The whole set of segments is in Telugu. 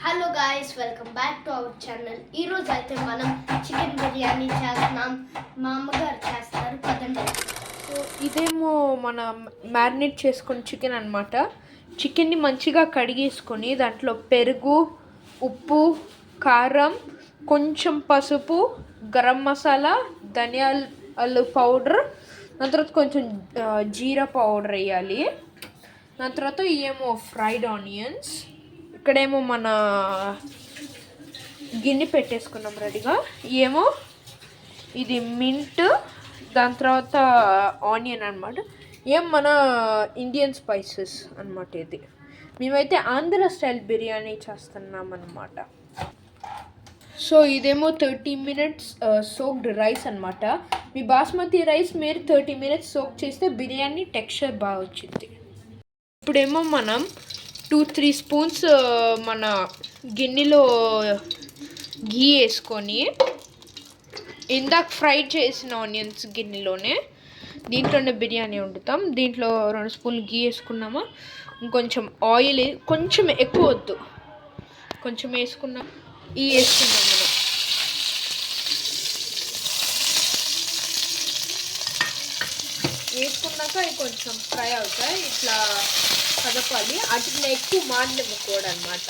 Hello guys, welcome back to our channel. ఈరోజు అయితే మనం చికెన్ బిర్యానీ చేస్తున్నాం. మా అమ్మగారు చేస్తారు, పదండి. సో ఇదేమో మన మ్యారినేట్ చేసుకున్న చికెన్ అనమాట. చికెన్ని మంచిగా కడిగేసుకొని దాంట్లో పెరుగు, ఉప్పు, కారం, కొంచెం పసుపు, గరం మసాలా, ధనియాల పౌడర్, దాని తర్వాత కొంచెం జీరా పౌడర్ వేయాలి. దాని తర్వాత ఏమో ఫ్రైడ్ ఆనియన్స్, ఇక్కడేమో మన గిన్నె పెట్టేసుకున్నాం రెడీగా. ఏమో ఇది మింట్, దాని తర్వాత ఆనియన్ అనమాట. ఏం మన ఇండియన్ స్పైసెస్ అనమాట. ఇది మేమైతే ఆంధ్ర స్టైల్ బిర్యానీ చేస్తున్నాం అనమాట. సో ఇదేమో 30 minutes సోక్డ్ రైస్ అనమాట. మీ బాస్మతి రైస్ మీరు 30 minutes సోక్ చేస్తే బిర్యానీ టెక్స్చర్ బాగా వచ్చింది. ఇప్పుడేమో మనం 2-3 స్పూన్స్ మన గిన్నెలో గీ వేసుకొని ఇందాక ఫ్రై చేసిన ఆనియన్స్ గిన్నెలోనే దీంట్లోనే బిర్యానీ వండుతాం. దీంట్లో 2 స్పూన్లు గీ వేసుకున్నామా, ఇంకొంచెం ఆయిల్, కొంచెం ఎక్కువ వద్దు, కొంచెం వేసుకున్నాం. వేసుకున్నాం మనం. వేసుకున్నాక అవి కొంచెం ఫ్రై అవుతాయి, ఇట్లా కదపాలి. వాటిని ఎక్కువ మాడనివ్వకూడదు అనమాట.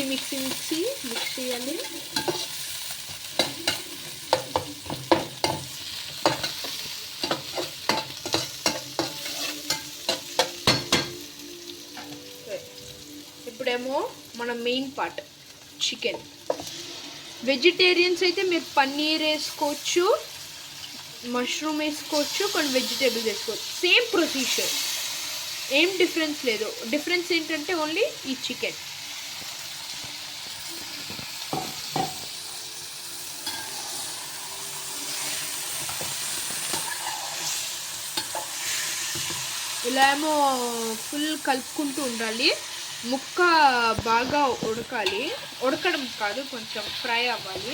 మిక్సీ చేయాలి. ఇప్పుడేమో మన మెయిన్ పార్ట్ చికెన్. వెజిటేరియన్స్ అయితే మీరు పన్నీర్ వేసుకోవచ్చు, మష్రూమ్ వేసుకోవచ్చు, కొన్ని వెజిటేబుల్స్ వేసుకోవచ్చు. సేమ్ ప్రొసీజర్, ఏం డిఫరెన్స్ లేదు. డిఫరెన్స్ ఏంటంటే ఓన్లీ ఈ చికెన్. ఇలా ఏమో ఫుల్ కలుపుకుంటూ ఉండాలి. ముక్క బాగా ఉడకాలి, ఉడకడం కాదు, కొంచెం ఫ్రై అవ్వాలి.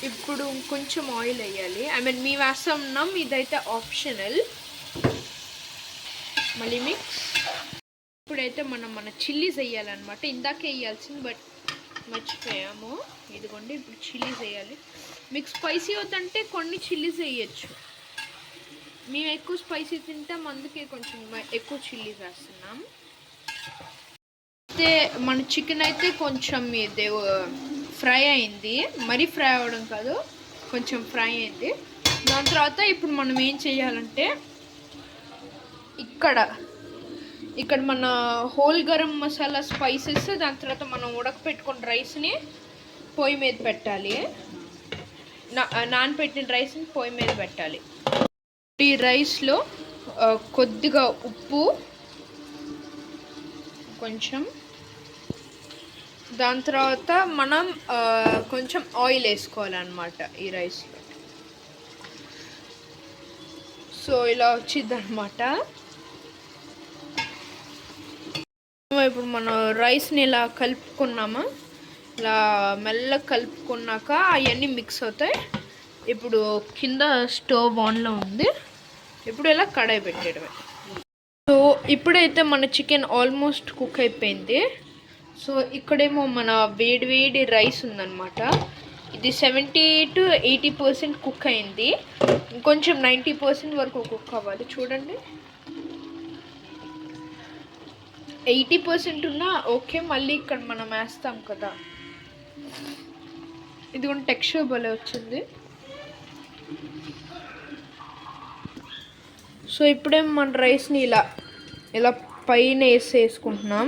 ఇప్పుడు కొంచెం ఆయిల్ వేయాలి. మేము వేస్తున్నాం, ఇదైతే ఆప్షనల్. మళ్ళీ మిక్స్. ఇప్పుడైతే మన చిల్లీస్ వేయాలన్నమాట. ఇందాకే వేయాల్సింది బట్ మర్చిపోయాము. ఇదిగోండి, ఇప్పుడు చిల్లీస్ వేయాలి. మీకు స్పైసీ వద్దంటే కొన్ని చిల్లీస్ వేయచ్చు. మేము ఎక్కువ స్పైసీ తింటాం, అందుకే కొంచెం ఎక్కువ చిల్లీస్ వేస్తున్నాం. అయితే మన చికెన్ అయితే కొంచెం ఇది ఫ్రై అయింది, మరీ ఫ్రై అవ్వడం కాదు, కొంచెం ఫ్రై అయింది. దాని తర్వాత ఇప్పుడు మనం ఏం చేయాలంటే ఇక్కడ మన హోల్ గరం మసాలా స్పైసెస్, దాని తర్వాత మనం ఉడకపెట్టుకున్న రైస్ని పొయ్యి మీద పెట్టాలి. నానబెట్టిన రైస్ని పొయ్యి మీద పెట్టాలి. ఈ రైస్లో కొద్దిగా ఉప్పు, కొంచెం, దాని తర్వాత మనం కొంచెం ఆయిల్ వేసుకోవాలన్నమాట ఈ రైస్లో. సో ఇలా వచ్చింది అనమాట. ఇప్పుడు మనం రైస్ని ఇలా కలుపుకున్నామా, ఇలా మెల్లగా కలుపుకున్నాక అవన్నీ మిక్స్ అవుతాయి. ఇప్పుడు కింద స్టవ్ ఆన్లో ఉంది. ఇప్పుడు ఇలా కడాయి పెట్టడమే. సో ఇప్పుడైతే మన చికెన్ ఆల్మోస్ట్ కుక్ అయిపోయింది. సో ఇక్కడేమో మన వేడి రైస్ ఉందన్నమాట. ఇది 70-80% కుక్ అయింది, ఇంకొంచెం 90% వరకు కుక్ అవ్వాలి. చూడండి, 80% ఉన్నా ఓకే. మళ్ళీ ఇక్కడ మనం వేస్తాం కదా, ఇది కూడా టెక్స్చర్ భలే వచ్చింది. సో ఇప్పుడే మన రైస్ని ఇలా పైన వేసుకుంటున్నాం.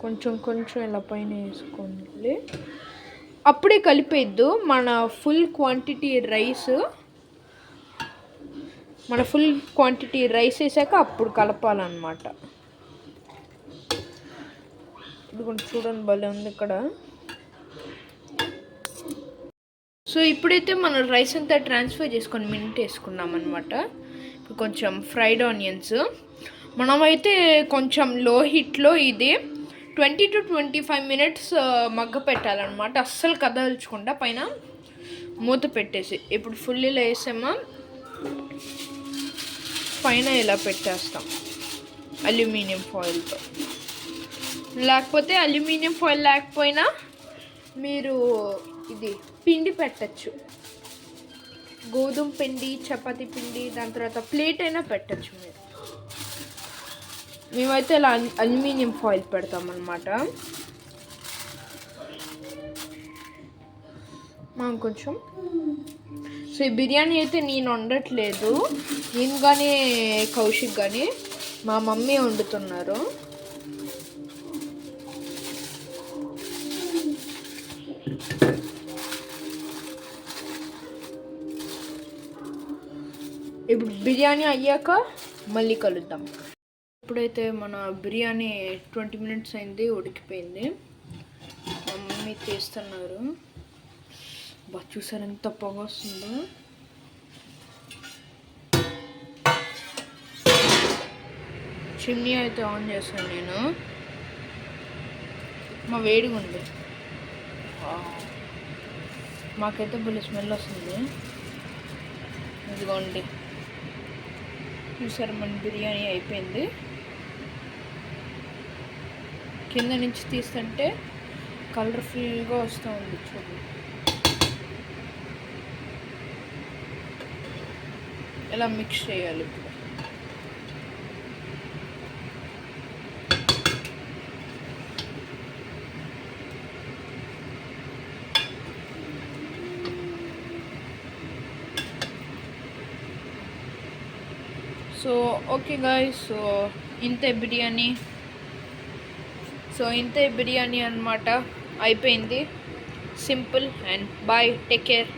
కొంచెం ఇలా పైన వేసుకోండి. అప్పుడే కలిపేద్దు. మన ఫుల్ క్వాంటిటీ రైస్ వేసాక అప్పుడు కలపాలన్నమాట. ఇది కొంచెం చూడండి, భలే ఉంది ఇక్కడ. సో ఇప్పుడైతే మన రైస్ అంతా ట్రాన్స్ఫర్ చేసుకొని మింట్ వేసుకున్నాం అనమాట. ఇప్పుడు కొంచెం ఫ్రైడ్ ఆనియన్స్, మనమైతే కొంచెం లో హీట్లో ఇది 20 to 25 minutes మగ్గ పెట్టాలన్నమాట. అస్సలు కదల్చకుండా పైన మూత పెట్టేసి ఇప్పుడు ఫుల్లీలో వేసామా పైన ఇలా పెట్టేస్తాం అల్యూమినియం ఫాయిల్తో. లేకపోతే అల్యూమినియం ఫాయిల్ లేకపోయినా మీరు ఇది పిండి పెట్టచ్చు, గోధుమ పిండి, చపాతీ పిండి, దాని తర్వాత ప్లేట్ అయినా పెట్టచ్చు మీరు. మేమైతే ఇలా అల్యూమినియం ఫాయిల్ పెడతామన్నమాట. మనం కొంచెం సో ఈ బిర్యానీ అయితే నేను వండట్లేదు, నేను కానీ కౌశిక్ కానీ మా మమ్మీ వండుతున్నారు. ఇప్పుడు బిర్యానీ అయ్యాక మళ్ళీ కలుద్దాం. ఇప్పుడైతే మన బిర్యానీ 20 minutes అయింది, ఉడికిపోయింది. మా మమ్మీ తీస్తున్నారు. బాగా చూసారు ఎంత పొగ వస్తుందో. చిమ్నీ అయితే ఆన్ చేశాను నేను. మా వేడిగా ఉంది, మాకైతే భలే స్మెల్ వస్తుంది. ఇదిగోండి చూసారు మన బిర్యానీ అయిపోయింది. కింద నుంచి తీస్తుంటే కలర్ఫుల్గా వస్తూ ఉంది చూడండి. ఇలా మిక్స్ చేయాలి ఇప్పుడు. సో ఓకే గాయ్స్, ఇంతే బిర్యానీ అన్నమాట. అయిపోయింది, simple. And bye, take care.